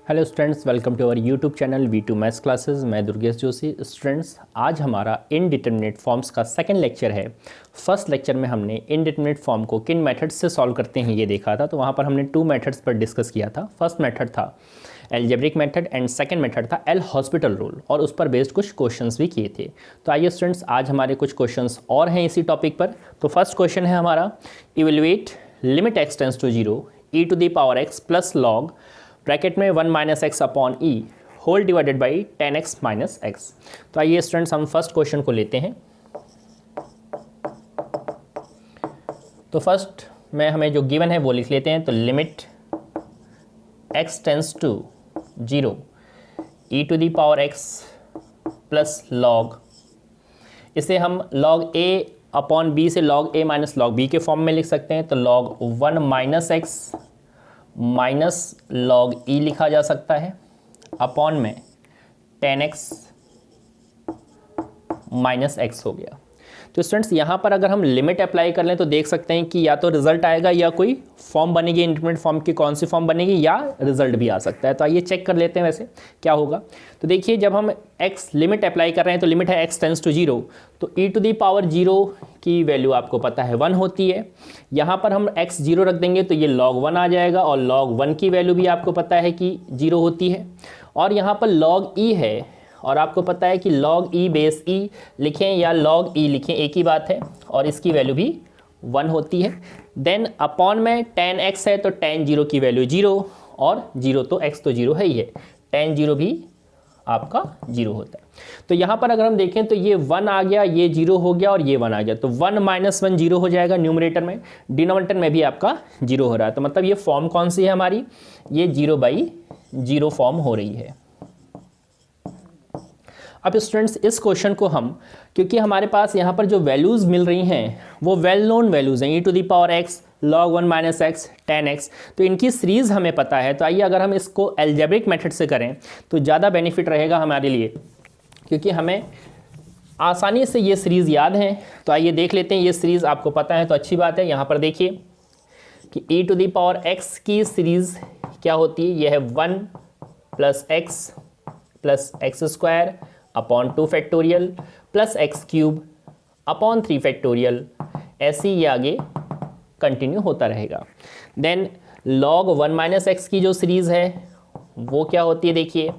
Hello students, welcome to our YouTube channel V2 maths classes. मैं Durgesh Joshi. Students, आज हमारा indeterminate forms का second lecture है। फर्स्ट लेक्चर में हमने इनडिटरमिनेट फॉर्म को किन मेथड्स से सॉल्व करते हैं ये देखा था। तो वहाँ पर हमने 2 मेथड्स पर डिस्कस किया था। फर्स्ट मेथड था algebraic method and second method था एल हॉस्पिटल रूल, और उस पर बेस्ड कुछ क्वेश्चंस भी किए थे। तो आइए स्टूडेंट्स, आज हमारे कुछ क्वेश्चंस और हैं इसी टॉपिक पर। तो फर्स्ट क्वेश्चन है हमारा, evaluate limit x tends to 0 e to the power x plus log bracket में 1 minus x upon e whole divided by 10x minus x. तो आइए स्टूडेंट्स, हम फर्स्ट क्वेश्चन को लेते हैं। तो फर्स्ट में हमें जो गिवन है वो लिख लेते हैं। तो limit x tends to 0 e to the power x plus log, इसे हम log a अपॉन b से log a minus log b के फॉर्म में लिख सकते हैं। तो log 1 minus x minus log e लिखा जा सकता है अपॉन में 10x माइनस एक्स हो गया। तो स्टूडेंट्स, यहाँ पर अगर हम लिमिट अप्लाई कर लें तो देख सकते हैं कि या तो रिजल्ट आएगा या कोई फॉर्म बनेगी, इंडिटरमिनेट फॉर्म की कौन सी फॉर्म बनेगी, या रिजल्ट भी आ सकता है। तो आइए चेक कर लेते हैं वैसे क्या होगा। तो देखिए, जब हम x लिमिट अप्लाई कर रहे हैं तो लिमिट है x टेंस टू 0, तो e टू दी पावर 0 की वैल्यू आपको पता है 1 होती है। यहाँ पर हम x 0 रख देंगे तो ये log 1 आ जाएगा, और log 1 की वैल्यू भी आपको पता है कि 0 होती है। और यहाँ पर log e है, और आपको पता है कि log e बेस e लिखें या log e लिखें एक ही बात है, और इसकी वैल्यू भी 1 होती है। देन अपॉन में 10x है तो tan 0 की वैल्यू 0, और 0 तो x तो 0 है ही है, tan 0 भी आपका 0 होता है। तो यहाँ पर अगर हम देखें तो ये 1 आ गया, ये 0 हो गया, और ये 1 आ गया। तो 1 माइनस 1 0 हो जाएगा न्यूमरेटर में, डिनोमिनेटर में भी आपका 0 हो रहा है। तो मतलब ये फॉर्म कौन सी है हमारी, ये 0/0 फॉर्म हो रही है। अब स्टूडेंट्स, इस क्वेश्चन को हम, क्योंकि हमारे पास यहाँ पर जो वैल्यूज़ मिल रही हैं वो वेल नोन वैल्यूज़ हैं, e to the power x log 1 minus x 10x, तो इनकी सीरीज़ हमें पता है। तो आइए अगर हम इसको एल्जेब्रिक मेथड से करें तो ज़्यादा बेनिफिट रहेगा हमारे लिए, क्योंकि हमें आसानी से ये सीरीज़ याद है। तो आइए देख लेते हैं, ये सीरीज़ आपको पता है तो अच्छी बात है। यहाँ पर देखिए कि e to the power x की सीरीज़ क्या होती है, यह है 1 plus x square upon 2 factorial plus x cube upon 3 factorial, ऐसे ही ये आगे कंटिन्यू होता रहेगा। देन log 1 माइनस एक्स की जो सीरीज़ है वो क्या होती है, देखिए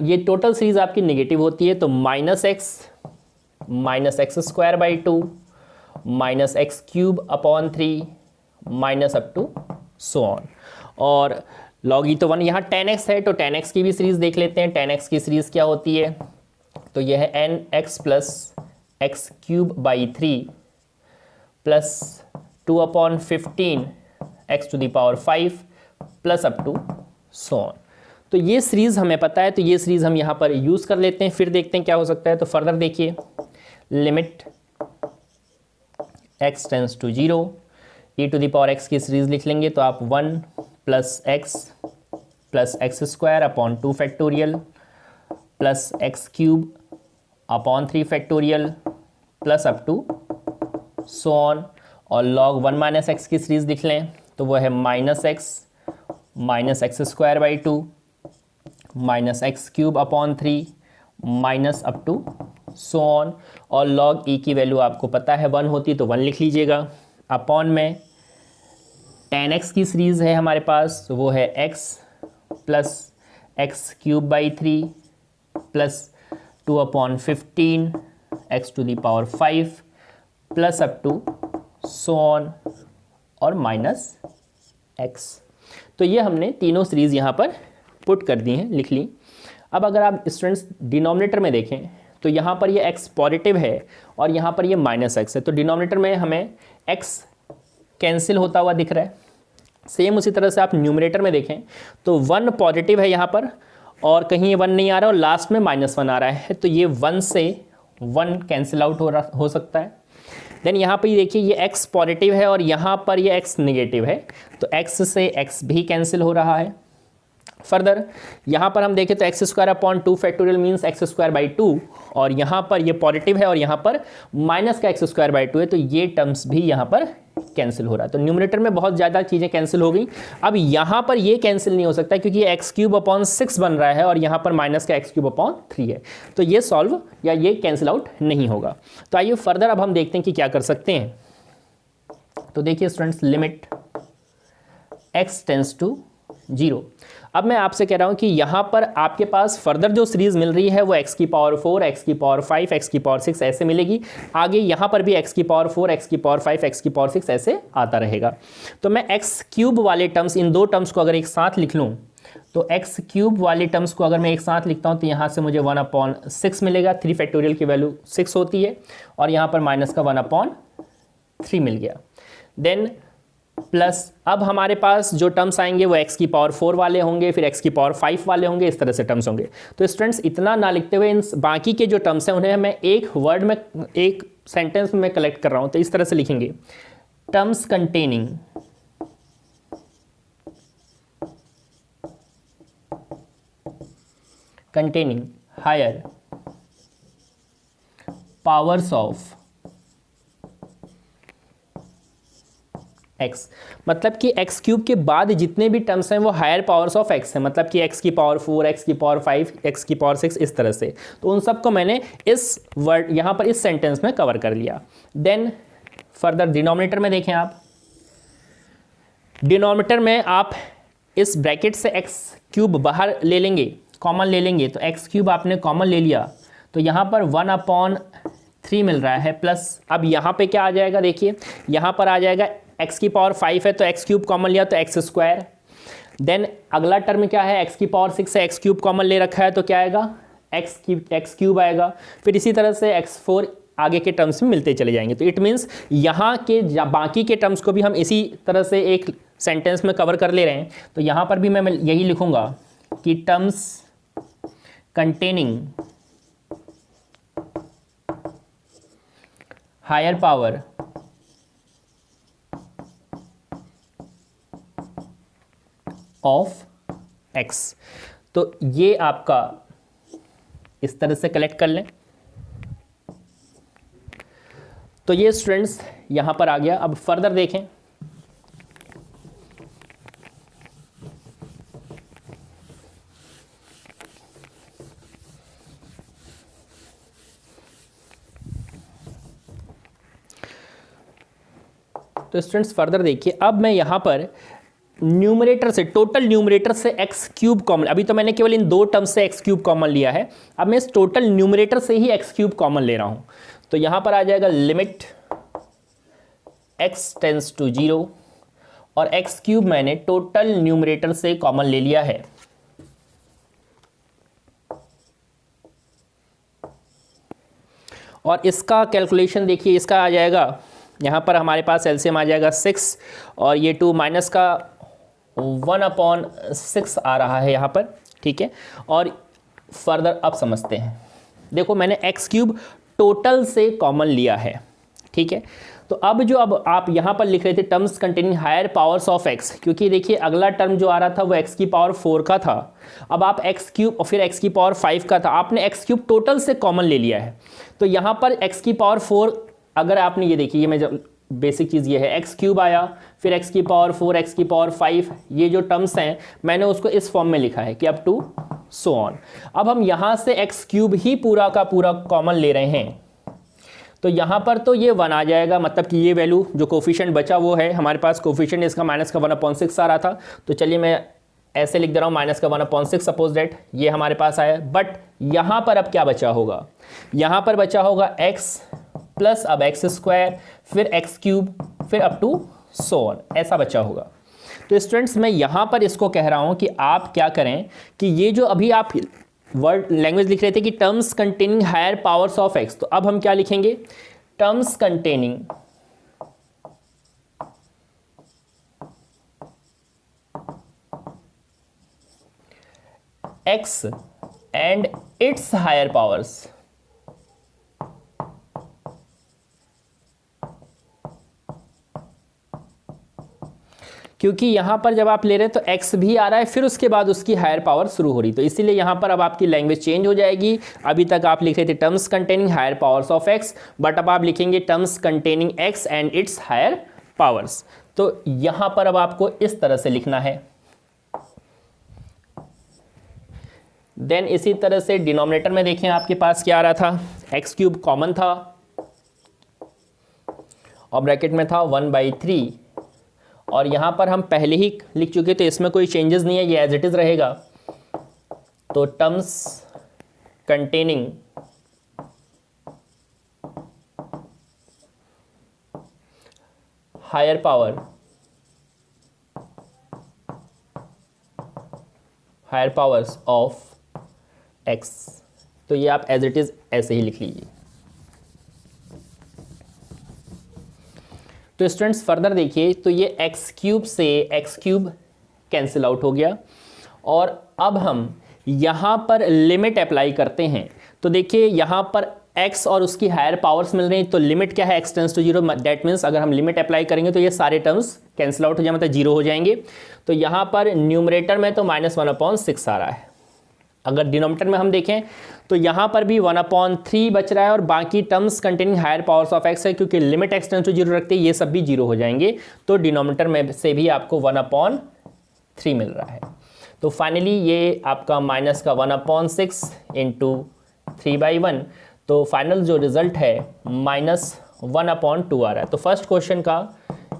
ये टोटल सीरीज़ आपकी नेगेटिव होती है। तो minus x square by 2 minus x cube upon 3 minus up to so on. और log e तो 1, यहाँ 10x है तो 10x की भी सीरीज़ देख लेते हैं। 10x की सीरीज़ क्या होती है, तो यह है nx plus x cube by 3 plus 2 upon 15 x to the power 5 plus up to so on. तो ये सीरीज़ हमें पता है, तो ये सीरीज़ हम यहाँ पर यूज़ कर लेते हैं। फिर देखते हैं क्या हो सकता है। तो फर्दर देखिए, limit x tends to 0 e to the power x की सीरीज़ लिख लेंगे तो आप 1 plus x square upon 2 factorial plus x cube upon 3 factorial plus up to so on. और log 1 माइनस एक्स की सीरीज़ लिख लें तो वो है minus x square by 2 minus x cube upon 3 minus up to so on. और log e की value आपको पता है 1 होती, तो 1 लिख लीजिएगा। अपॉन में 10x की सीरीज़ है हमारे पास, तो वो है x plus x cube by 3 plus 2 upon 15 x to the power 5 plus up to so on, और माइनस x। तो ये हमने तीनों सीरीज़ यहाँ पर पुट कर दी हैं, लिख ली। अब अगर आप स्टूडेंट्स डिनोमिनेटर में देखें तो यहाँ पर ये x पॉजिटिव है और यहाँ पर ये माइनस x है। तो डिनोमिनेटर में हमें x कैंसिल होता हुआ दिख रहा है। सेम उसी तरह से आप न्यूमरेटर में देखें तो 1 पॉजिटिव है यहाँ पर, और कहीं ये 1 नहीं आ रहा है, और लास्ट में -1 आ रहा है। तो ये 1 से 1 कैंसिल आउट हो सकता है। देन यहाँ पर देखिए, ये x पॉजिटिव है और यहाँ पर ये x नेगेटिव है, तो x से x भी कैंसिल हो रहा है। फर्दर यहाँ पर हम देखें तो x square upon 2 factorial means x square by 2, और यहाँ पर ये पॉजिटिव है और यहाँ पर माइनस का एक्स स्क्वायर बाई 2 है, तो ये टर्म्स भी यहाँ पर कैंसिल हो रहा है। तो न्यूमरेटर में बहुत ज़्यादा चीज़ें कैंसिल हो गई। अब यहाँ पर ये कैंसिल नहीं हो सकता क्योंकि एक्स क्यूब अपॉन 6 बन रहा है और यहाँ पर माइनस का एक्स क्यूब अपॉन 3 है, तो ये सॉल्व या ये कैंसिल आउट नहीं होगा। तो आइए फर्दर अब हम देखते हैं कि क्या कर सकते हैं। तो देखिए students, limit x tends to 0। अब मैं आपसे कह रहा हूं कि यहां पर आपके पास फर्दर जो सीरीज मिल रही है वो x की पावर 4, x की पावर 5, x की पावर 6 ऐसे मिलेगी। आगे यहां पर भी x की पावर 4, x की पावर 5, x की पावर 6 ऐसे आता रहेगा। तो मैं x क्यूब वाले टर्म्स, इन दो टर्म्स को अगर एक साथ लिख लूं, तो x क्यूब वाले टर्म्स को अगर मैं एक साथ लिखता हूं तो यहां से मुझे 1/6 मिलेगा। 3 फैक्टोरियल की वैल्यू 6 होती है और यहां पर माइनस का 1/3 मिल गया। देन प्लस अब हमारे पास जो टर्म्स आएंगे वो x की पावर 4 वाले होंगे, फिर x की पावर 5 वाले होंगे, इस तरह से टर्म्स होंगे। तो स्टूडेंट्स इतना ना लिखते हुए इन बाकी के जो टर्म्स हैं उन्हें मैं एक वर्ड में, एक सेंटेंस में कलेक्ट कर रहा हूं, तो इस तरह से लिखेंगे terms containing higher powers of x, मतलब कि x क्यूब के बाद जितने भी टर्म्स हैं वो हायर पावर्स ऑफ x है, मतलब कि x की पावर 4, x की पावर 5, x की पावर 6 इस तरह से। तो उन सब को मैंने इस वर्ड यहाँ पर इस सेंटेंस में कवर कर लिया। देन फर्दर डिनोमिनेटर में देखें आप, डिनोमिनेटर में आप इस ब्रैकेट से x क्यूब बाहर ले लेंगे, कॉमन ले लेंगे, तो x क्यूब आपने कॉमन ले लिया तो यहाँ पर 1/3 मिल रहा है, प्लस अब यहाँ पे क्या आ जाएगा, देखिए यहाँ पर आ जाएगा x की पावर 5 है तो x क्यूब कॉमन लिया तो x स्क्वायर। देन अगला टर्म क्या है, x की पावर 6 है, x क्यूब कॉमन ले रखा है तो क्या आएगा, x क्यूब आएगा। फिर इसी तरह से x4 आगे के टर्म्स में मिलते चले जाएंगे। तो इट मीन्स यहाँ के बाकी के टर्म्स को भी हम इसी तरह से एक सेंटेंस में कवर कर ले रहे हैं। तो यहाँ पर भी मैं यही लिखूंगा कि terms containing higher power of x। तो ये आपका इस तरह से कलेक्ट कर लें। तो ये स्टूडेंट्स यहां पर आ गया। अब फर्दर देखें, तो स्टूडेंट्स फर्दर देखिए, अब मैं यहां पर न्यूमरेटर से, टोटल न्यूमरेटर से x क्यूब कॉमन, अभी तो मैंने केवल इन दो टर्म से x क्यूब कॉमन लिया है, अब मैं इस टोटल न्यूमरेटर से ही x क्यूब कॉमन ले रहा हूं। तो यहां पर आ जाएगा लिमिट x टेंस टू 0 और x क्यूब मैंने टोटल न्यूमरेटर से कॉमन ले लिया है। और इसका कैलकुलेशन देखिए, इसका आ जाएगा, यहां पर हमारे पास एलसीएम आ जाएगा 6 और ये 2 माइनस का 1/6 आ रहा है यहाँ पर, ठीक है। और फर्दर अब समझते हैं, देखो मैंने x क्यूब टोटल से कॉमन लिया है, ठीक है। तो अब जो अब आप यहाँ पर लिख रहे थे terms containing higher powers of x, क्योंकि देखिए अगला टर्म जो आ रहा था वो x की पावर 4 का था, अब आप x क्यूब और फिर x की पावर 5 का था, आपने x क्यूब टोटल से कॉमन ले लिया है। तो यहाँ पर x की पावर 4, अगर आपने ये देखिए, ये मैं जब बेसिक चीज़ ये है, x क्यूब आया, फिर x की पावर 4, x की पावर 5, ये जो टर्म्स हैं मैंने उसको इस फॉर्म में लिखा है कि अप टू सो ऑन। अब हम यहाँ से x क्यूब ही पूरा का पूरा कॉमन ले रहे हैं, तो यहाँ पर तो ये 1 आ जाएगा, मतलब कि ये वैल्यू जो कोफिशिएंट बचा वो है हमारे पास, कोफिशिएंट इसका माइनस का 1/6 आ रहा था, तो चलिए मैं ऐसे लिख दे रहा हूँ माइनस का 1/6, सपोज दैट ये हमारे पास आया। बट यहाँ पर अब क्या बचा होगा, यहाँ पर बचा होगा x प्लस अब x स्क्वायर, फिर x क्यूब, फिर अप टू सो ऑन, ऐसा बचा होगा। तो स्टूडेंट्स मैं यहाँ पर इसको कह रहा हूँ कि आप क्या करें कि ये जो अभी आप वर्ड लैंग्वेज लिख रहे थे कि terms containing higher powers of x, तो अब हम क्या लिखेंगे, terms containing x and its higher powers. क्योंकि यहाँ पर जब आप ले रहे हैं तो x भी आ रहा है, फिर उसके बाद उसकी हायर पावर शुरू हो रही, तो इसीलिए यहाँ पर अब आपकी लैंग्वेज चेंज हो जाएगी। अभी तक आप लिख रहे थे terms containing higher powers of x, but अब आप लिखेंगे terms containing x and its higher powers. तो यहाँ पर अब आपको इस तरह से लिखना है। देन इसी तरह से डिनोमिनेटर में देखें आपके पास क्या आ रहा था, एक्स क्यूब कॉमन था और ब्रैकेट में था 1/3, और यहाँ पर हम पहले ही लिख चुके तो इसमें कोई चेंजेस नहीं है, ये एज इट इज रहेगा। तो terms containing higher powers of x, तो ये आप एज इट इज ऐसे ही लिख लीजिए। तो स्टूडेंट्स फर्दर देखिए, तो ये एक्स क्यूब से एक्स क्यूब कैंसिल आउट हो गया, और अब हम यहाँ पर लिमिट अप्लाई करते हैं। तो देखिए यहाँ पर x और उसकी हायर पावर्स मिल रही हैं, तो लिमिट क्या है, x tends to 0, that means अगर हम लिमिट अप्लाई करेंगे तो ये सारे टर्म्स कैंसिल आउट हो जाए, मतलब 0 हो जाएंगे। तो यहाँ पर न्यूमरेटर में तो -1/6 आ रहा है। अगर डिनोमिनेटर में हम देखें तो यहाँ पर भी 1/3 बच रहा है, और बाकी terms containing higher powers of x है, क्योंकि लिमिट x टेंड्स टू 0 रखते हैं, ये सब भी 0 हो जाएंगे। तो डिनोमिनेटर में से भी आपको 1/3 मिल रहा है। तो फाइनली ये आपका माइनस का 1/6 इंटू 3/1, तो फाइनल जो रिजल्ट है -1/2 आ रहा है। तो फर्स्ट क्वेश्चन का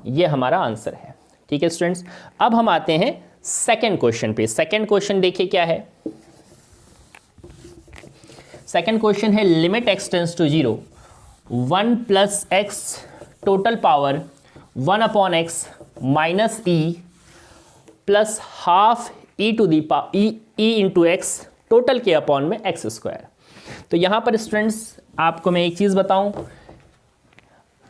ये हमारा आंसर है। ठीक है स्टूडेंट्स, अब हम आते हैं सेकेंड क्वेश्चन पे। सेकेंड क्वेश्चन देखिए क्या है। सेकेंड क्वेश्चन है limit x tends to 0, 1 + x total power 1/x minus e plus half e to the power e into x total के अपॉन में x²। तो यहाँ पर स्टूडेंट्स आपको मैं एक चीज़ बताऊँ,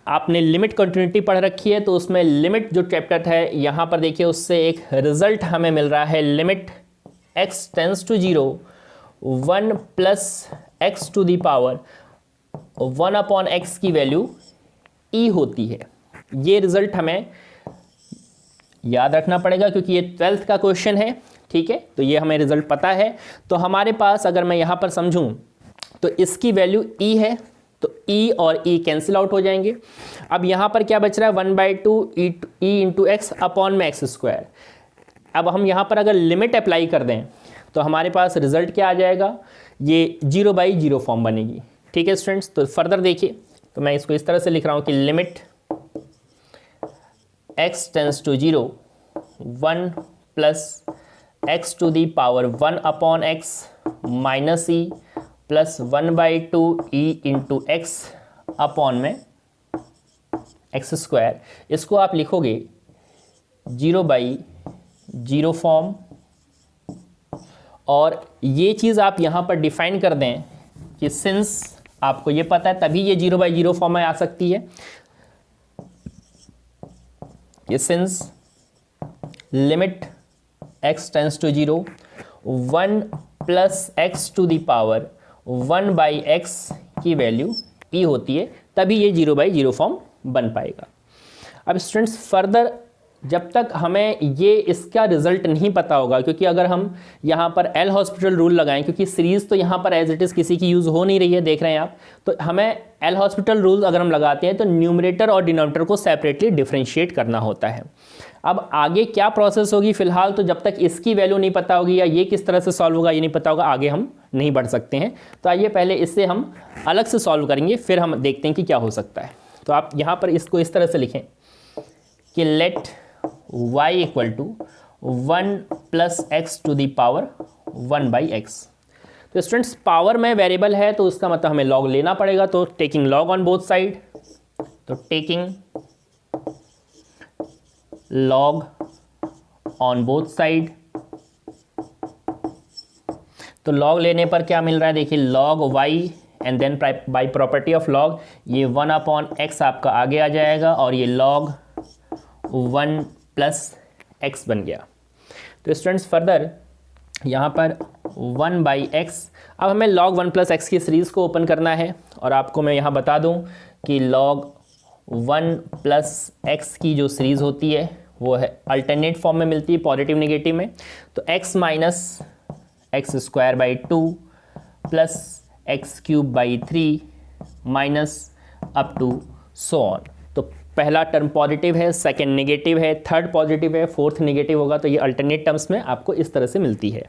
आपने लिमिट कंटिन्यूटी पढ़ रखी है, तो उसमें लिमिट जो चैप्टर है यहाँ पर देखिए, उससे एक रिजल्ट हमें मिल रहा है, limit x tends to 0, 1 + x to the power 1/x की वैल्यू e होती है। ये रिजल्ट हमें याद रखना पड़ेगा, क्योंकि ये 12th का क्वेश्चन है। ठीक है, तो ये हमें रिजल्ट पता है। तो हमारे पास अगर मैं यहाँ पर समझूं तो इसकी वैल्यू e है, तो e और e कैंसिल आउट हो जाएंगे। अब यहाँ पर क्या बच रहा है, 1/2 e इंटू एक्स अपॉन में x²। अब हम यहाँ पर अगर लिमिट अप्लाई कर दें तो हमारे पास रिजल्ट क्या आ जाएगा, ये 0/0 फॉर्म बनेगी। ठीक है स्टूडेंट्स, तो फर्दर देखिए, तो मैं इसको इस तरह से लिख रहा हूँ कि limit x tends to 0, 1 + x to the power 1/x minus e plus 1/2 e into x upon में x²। इसको आप लिखोगे 0/0 फॉर्म, और ये चीज़ आप यहाँ पर डिफाइन कर दें कि सिंस आपको ये पता है तभी ये 0/0 फॉर्म में आ सकती है। ये since limit x tends to 0, 1 + x to the power 1/x की वैल्यू e होती है, तभी ये 0/0 फॉर्म बन पाएगा। अब स्टूडेंट्स फर्दर जब तक हमें ये इसका रिजल्ट नहीं पता होगा, क्योंकि अगर हम यहाँ पर एल हॉस्पिटल रूल लगाएं, क्योंकि सीरीज़ तो यहाँ पर एज इट इज़ किसी की यूज़ हो नहीं रही है, देख रहे हैं आप, तो हमें एल हॉस्पिटल रूल अगर हम लगाते हैं तो न्यूमरेटर और डिनोमिनेटर को सेपरेटली डिफ्रेंशिएट करना होता है। अब आगे क्या प्रोसेस होगी, फिलहाल तो जब तक इसकी वैल्यू नहीं पता होगी या ये किस तरह से सॉल्व होगा ये नहीं पता होगा, आगे हम नहीं बढ़ सकते हैं। तो आइए पहले इससे हम अलग से सॉल्व करेंगे, फिर हम देखते हैं कि क्या हो सकता है। तो आप यहाँ पर इसको इस तरह से लिखें कि let y equal to 1 + x to the power 1/x। तो स्टूडेंट्स पावर में वेरिएबल है, तो उसका मतलब हमें लॉग लेना पड़ेगा, तो taking log on both side, तो taking log on both side. तो लॉग लेने पर क्या मिल रहा है, देखिए log y and then by property of log ये 1/x आपका आगे आ जाएगा, और ये लॉग 1 + x बन गया। तो स्टूडेंट्स फर्दर यहाँ पर 1/x, अब हमें log 1 + x की सीरीज़ को ओपन करना है, और आपको मैं यहाँ बता दूँ कि log 1 + x की जो सीरीज़ होती है वो है अल्टरनेट फॉर्म में मिलती है, पॉजिटिव नेगेटिव में। तो x minus x square by 2 plus x cube by 3 minus up to so on. तो पहला टर्म पॉजिटिव है, सेकंड नेगेटिव है, थर्ड पॉजिटिव है, फोर्थ नेगेटिव होगा। तो ये अल्टरनेट टर्म्स में आपको इस तरह से मिलती है।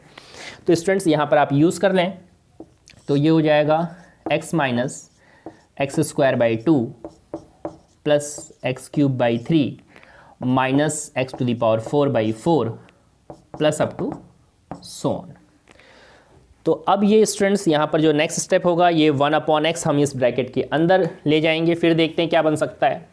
तो स्टूडेंट्स यहाँ पर आप यूज़ कर लें तो ये हो जाएगा x minus x square by 2 plus x cube by 3 minus x to the power 4 by 4 plus up to so on. तो अब ये स्टूडेंट्स यहाँ पर जो नेक्स्ट स्टेप होगा ये 1/x हम इस ब्रैकेट के अंदर ले जाएंगे, फिर देखते हैं क्या बन सकता है।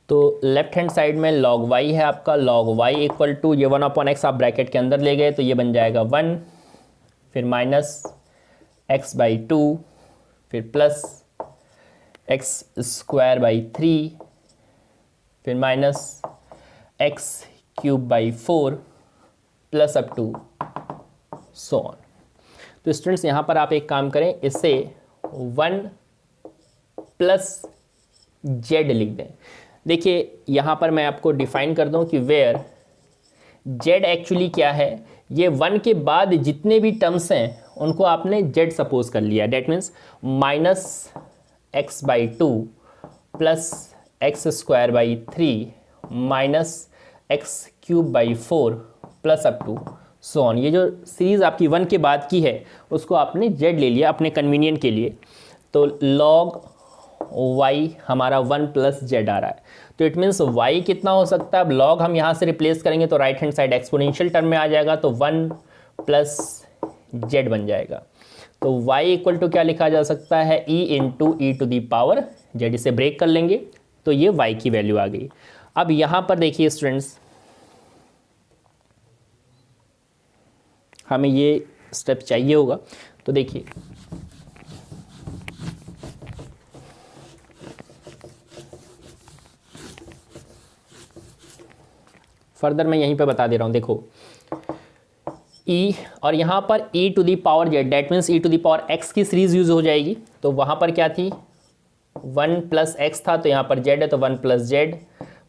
तो लेफ्ट हैंड साइड में log y है आपका, log y इक्वल टू ये 1/x आप ब्रैकेट के अंदर ले गए तो ये बन जाएगा 1, फिर माइनस x बाई 2, फिर प्लस एक्स स्क्वायर बाई 3, फिर minus x cube by 4 plus up to so on. तो स्टूडेंट्स यहाँ पर आप एक काम करें, इससे 1 प्लस जेड लिख दें। देखिए यहाँ पर मैं आपको डिफाइन कर दूँ कि वेयर जेड एक्चुअली क्या है। ये 1 के बाद जितने भी टर्म्स हैं उनको आपने जेड सपोज कर लिया। That means minus x by 2 plus x square by 3 minus x cube by 4 plus up to so on. ये जो सीरीज़ आपकी 1 के बाद की है उसको आपने जेड ले लिया अपने कन्वीनियंट के लिए। तो लॉग y हमारा 1 प्लस जेड आ रहा है। तो इट मीन्स y कितना हो सकता है। अब log हम यहाँ से रिप्लेस करेंगे तो right hand side exponential term में आ जाएगा, तो 1 प्लस जेड बन जाएगा। तो y इक्वल टू क्या लिखा जा सकता है, e into e to the power z. इसे ब्रेक कर लेंगे तो ये y की वैल्यू आ गई। अब यहाँ पर देखिए स्टूडेंट्स, हमें ये स्टेप चाहिए होगा। तो देखिए फर्दर मैं यहीं पे बता दे रहा हूँ। देखो e और यहाँ पर e to the power z, that means e to the power x की सीरीज यूज हो जाएगी। तो वहाँ पर क्या थी, 1 प्लस एक्स था, तो यहाँ पर z है तो 1 plus z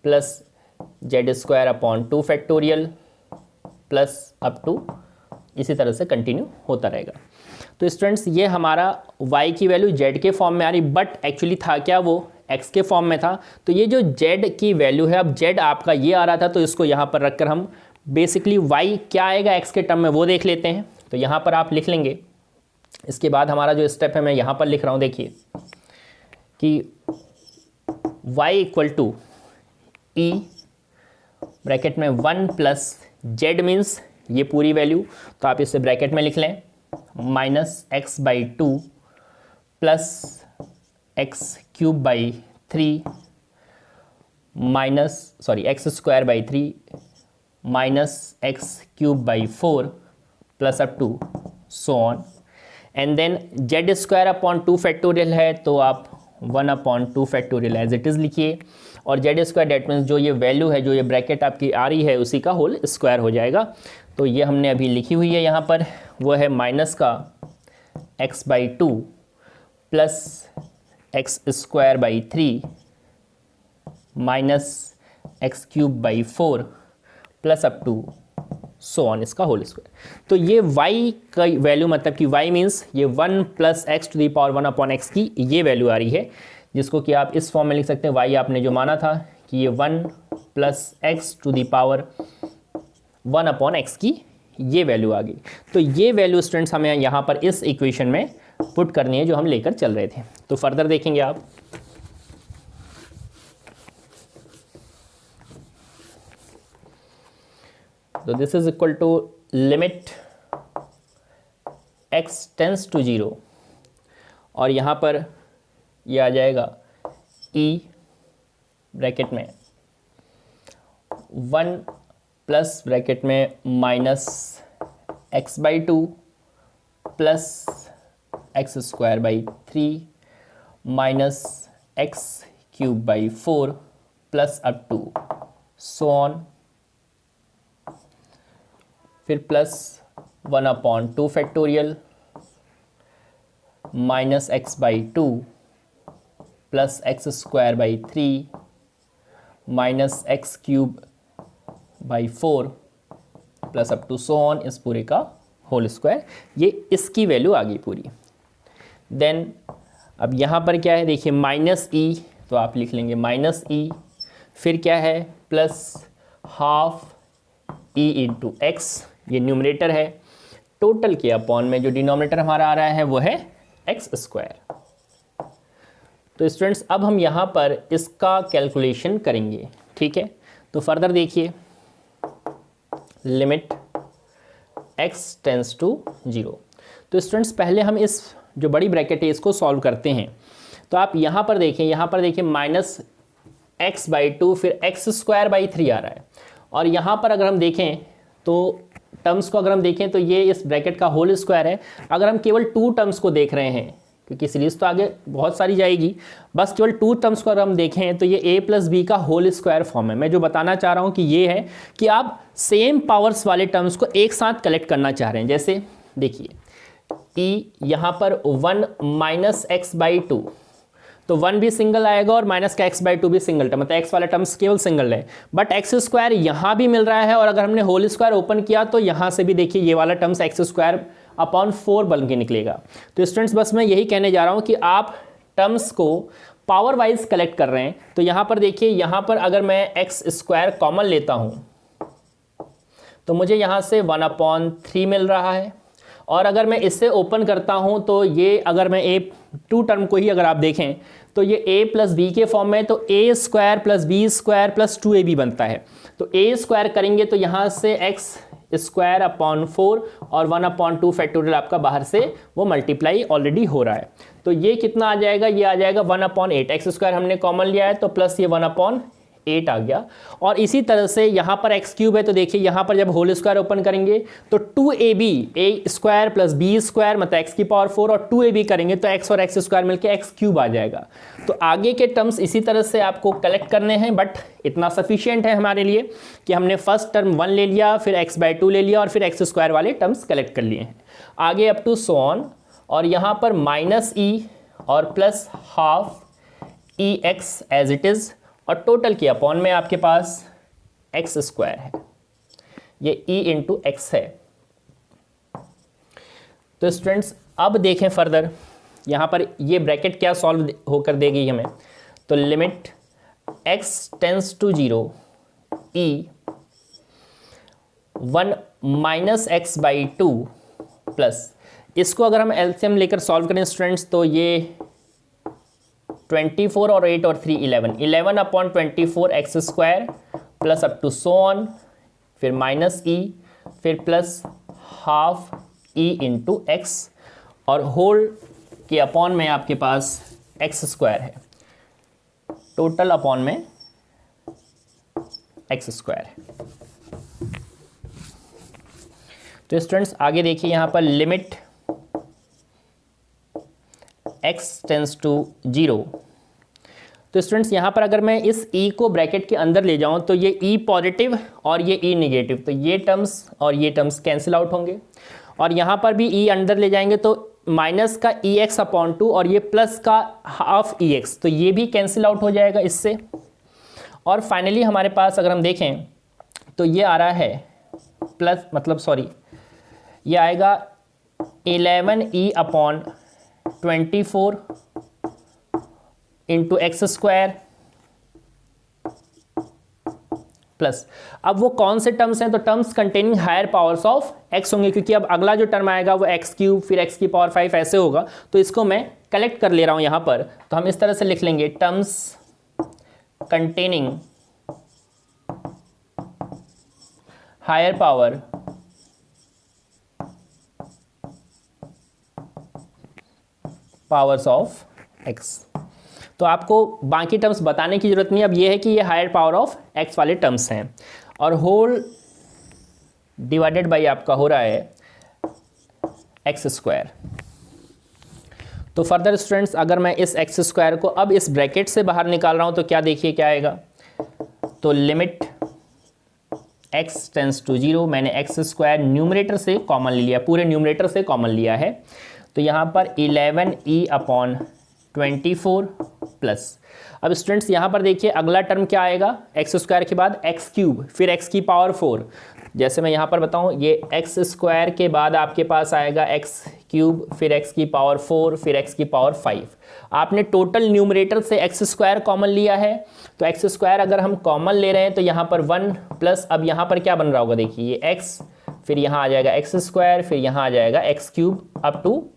plus z square upon 2 factorial plus up to इसी तरह से कंटिन्यू होता रहेगा। तो स्टूडेंट्स ये हमारा y की वैल्यू z के फॉर्म में आ रही, बट एक्चुअली था क्या, वो x के फॉर्म में था। तो ये जो z की वैल्यू है, अब z आपका ये आ रहा था तो इसको यहाँ पर रखकर हम बेसिकली y क्या आएगा x के टर्म में वो देख लेते हैं। तो यहाँ पर आप लिख लेंगे। इसके बाद हमारा जो स्टेप है मैं यहाँ पर लिख रहा हूँ, देखिए कि y equal to e bracket में 1 प्लस जेड मीन्स ये पूरी वैल्यू, तो आप इसे ब्रैकेट में लिख लें, minus x by 2 plus x cube by 3 x square by 3 minus x cube by 4 plus up to so on. And then z square upon 2 factorial है तो आप 1/2 फैक्टोरियल एज इट इज़ लिखिए, और जेड स्क्वायर डेट मीन्स जो ये value है, जो ये ब्रैकेट आपकी आ रही है, उसी का होल स्क्वायर हो जाएगा। तो ये हमने अभी लिखी हुई है यहाँ पर, वो है माइनस का x by 2 plus x square by 3 minus x cube by 4 plus up to so on, इसका होल स्क्वायर। तो ये y का वैल्यू, मतलब कि y मीन्स ये 1 plus x to the power 1/x की ये वैल्यू आ रही है, जिसको कि आप इस फॉर्म में लिख सकते हैं। y आपने जो माना था कि ये 1 plus x to the power 1/x की ये वैल्यू आ गई। तो ये वैल्यू स्टूडेंट्स हमें यहाँ पर इस इक्वेशन में पुट करनी है जो हम लेकर चल रहे थे। तो फर्दर देखेंगे आप, तो this is equal to limit x tends to 0, और यहाँ पर ये आ जाएगा e ब्रैकेट में 1 प्लस ब्रैकेट में minus x by 2 plus x square by 3 minus x cube by 4 plus up to so on. फिर +1/2 factorial -x/2 plus x² 3 -x³ plus up to so on, इस पूरे का होल स्क्वायर। ये इसकी value आ गई पूरी। Then अब यहाँ पर क्या है देखिए -e, तो आप लिख लेंगे -e, फिर क्या है +12 e इंटू एक्स, ये न्यूमरेटर है। टोटल के अपॉन में जो डिनोमिनेटर हमारा आ रहा है वो है x²। तो स्टूडेंट्स अब हम यहाँ पर इसका कैलकुलेशन करेंगे, ठीक है। तो फर्दर देखिए, लिमिट x टेंस टू 0। तो स्टूडेंट्स पहले हम इस जो बड़ी ब्रैकेट है इसको सॉल्व करते हैं। तो आप यहाँ पर देखिए -x/2 फिर x² 3 आ रहा है। और यहाँ पर अगर हम देखें तो टर्म्स को अगर हम देखें तो ये इस ब्रैकेट का होल स्क्वायर है। अगर हम केवल 2 टर्म्स को देख रहे हैं, क्योंकि सीरीज तो आगे बहुत सारी जाएगी, बस केवल 2 टर्म्स को अगर हम देखें तो ये a + b का होल स्क्वायर फॉर्म है। मैं जो बताना चाह रहा हूँ कि ये है कि आप सेम पावर्स वाले टर्म्स को एक साथ कलेक्ट करना चाह रहे हैं। जैसे देखिए e यहाँ पर 1 - x/2, तो 1 भी सिंगल आएगा और माइनस का x/2 भी सिंगल टर्म, मतलब x वाला टर्म्स केवल सिंगल है। बट x² यहाँ भी मिल रहा है, और अगर हमने होल स्क्वायर ओपन किया तो यहाँ से भी देखिए ये वाला टर्म्स x²/4 बन के निकलेगा। तो स्टूडेंट्स बस मैं यही कहने जा रहा हूँ कि आप टर्म्स को पावर वाइज कलेक्ट कर रहे हैं। तो यहाँ पर देखिए, यहाँ पर अगर मैं x² कॉमन लेता हूँ तो मुझे यहाँ से 1/3 मिल रहा है। और अगर मैं इससे ओपन करता हूँ तो ये अगर मैं टू टर्म को ही अगर आप देखें तो ये a + b के फॉर्म में, तो a² + b² + 2ab बनता है। तो a² करेंगे तो यहाँ से x²/4 और 1/2 फैक्टोरियल आपका बाहर से वो मल्टीप्लाई ऑलरेडी हो रहा है। तो ये कितना आ जाएगा, ये आ जाएगा 1/8। x² हमने कॉमन लिया है तो प्लस ये 1/8 आ गया। और इसी तरह से यहाँ पर x³ है, तो देखिए यहाँ पर जब होल स्क्वायर ओपन करेंगे तो 2ab a² + b² मतलब x⁴ और 2ab करेंगे तो x और x² मिलकर x³ आ जाएगा। तो आगे के टर्म्स इसी तरह से आपको कलेक्ट करने हैं, बट इतना सफिशिएंट है हमारे लिए कि हमने फर्स्ट टर्म 1 ले लिया, फिर x/2 ले लिया और फिर x² वाले टर्म्स कलेक्ट कर लिए हैं। आगे अप टू सो ऑन, और यहाँ पर -e और +12 ex एज इट इज़, और टोटल के अपॉन में आपके पास x² है, ये e इंटू एक्स है। तो स्टूडेंट्स अब देखें फर्दर, यहाँ पर ये ब्रैकेट क्या सॉल्व होकर देगी हमें। तो limit x tends to 0 e 1 - x/2 plus, इसको अगर हम एलसीएम लेकर सॉल्व करें स्टूडेंट्स तो ये 24 और 8 और 3 11/24 x² plus up to so on, फिर -e, फिर +12 e इंटू एक्स, और होल के अपॉन में आपके पास x² है। टोटल अपॉन में x² है। तो स्टूडेंट्स आगे देखिए, यहाँ पर लिमिट x टेंस टू 0। तो स्टूडेंट्स यहाँ पर अगर मैं इस e को ब्रैकेट के अंदर ले जाऊँ तो ये e पॉजिटिव और ये e नेगेटिव, तो ये टर्म्स और ये टर्म्स कैंसिल आउट होंगे। और यहाँ पर भी e अंदर ले जाएंगे तो माइनस का ex/2 और ये प्लस का ½ ex, तो ये भी कैंसिल आउट हो जाएगा इससे। और फाइनली हमारे पास अगर हम देखें तो ये आ रहा है प्लस, मतलब सॉरी, ये आएगा 11e/24 इंटू x² प्लस, अब वो कौन से टर्म्स हैं, तो terms containing higher powers of x होंगे, क्योंकि अब अगला जो टर्म आएगा वो x³ फिर x⁵ ऐसे होगा। तो इसको मैं कलेक्ट कर ले रहा हूं यहां पर, तो हम इस तरह से लिख लेंगे terms containing higher powers of x। तो आपको बाकी टर्म्स बताने की जरूरत नहीं, अब ये है कि ये हायर पावर ऑफ x वाले टर्म्स हैं, और होल डिवाइडेड बाय आपका हो रहा है x²। तो फर्दर स्टूडेंट्स अगर मैं इस x² को अब इस ब्रैकेट से बाहर निकाल रहा हूं तो क्या देखिए क्या आएगा। तो लिमिट x टेंस टू 0, मैंने एक्स स्क्वायर न्यूमरेटर से कॉमन ले लिया, पूरे न्यूमरेटर से कॉमन लिया है, तो यहाँ पर 11e/24 प्लस, अब स्टूडेंट्स यहाँ पर देखिए अगला टर्म क्या आएगा, एक्स स्क्वायर के बाद एक्स क्यूब, फिर एक्स की पावर 4, जैसे मैं यहाँ पर बताऊँ ये एक्स स्क्वायर के बाद आपके पास आएगा एक्स क्यूब, फिर एक्स की पावर 4, फिर एक्स की पावर 5। आपने टोटल न्यूमरेटर से एक्स स्क्वायर कॉमन लिया है, तो एक्स स्क्वायर अगर हम कॉमन ले रहे हैं तो यहाँ पर 1 प्लस, अब यहाँ पर क्या बन रहा होगा देखिए ये एक्स, फिर यहाँ आ जाएगा एक्स स्क्वायर, फिर यहाँ आ जाएगा x cube up to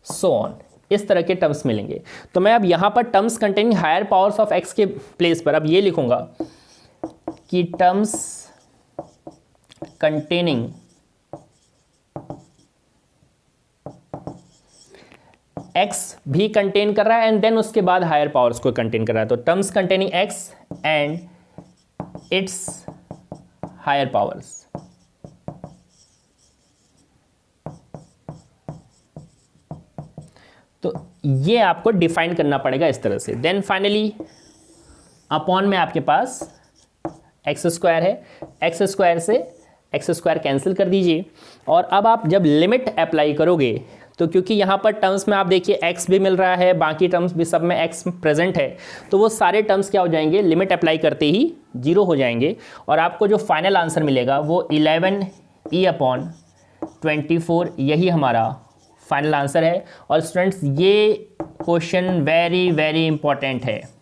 so on, इस तरह के टर्म्स मिलेंगे। तो मैं अब यहाँ पर terms containing higher powers of x के प्लेस पर अब ये लिखूंगा कि टर्म्स कंटेनिंग एक्स भी कंटेन कर रहा है एंड देन उसके बाद हायर पावर्स को कंटेन कर रहा है, तो terms containing x and its higher powers. तो ये आपको डिफाइन करना पड़ेगा इस तरह से। देन फाइनली अपॉन में आपके पास एक्स स्क्वायर है, एक्स स्क्वायर से एक्स स्क्वायर कैंसिल कर दीजिए, और अब आप जब लिमिट अप्लाई करोगे तो क्योंकि यहाँ पर टर्म्स में आप देखिए एक्स भी मिल रहा है, बाकी टर्म्स भी सब में एक्स प्रेजेंट है, तो वो सारे टर्म्स क्या हो जाएंगे, लिमिट अप्लाई करते ही 0 हो जाएंगे, और आपको जो फाइनल आंसर मिलेगा वो 11e/24, यही हमारा फाइनल आंसर है। और स्टूडेंट्स ये क्वेश्चन वेरी वेरी इंपॉर्टेंट है।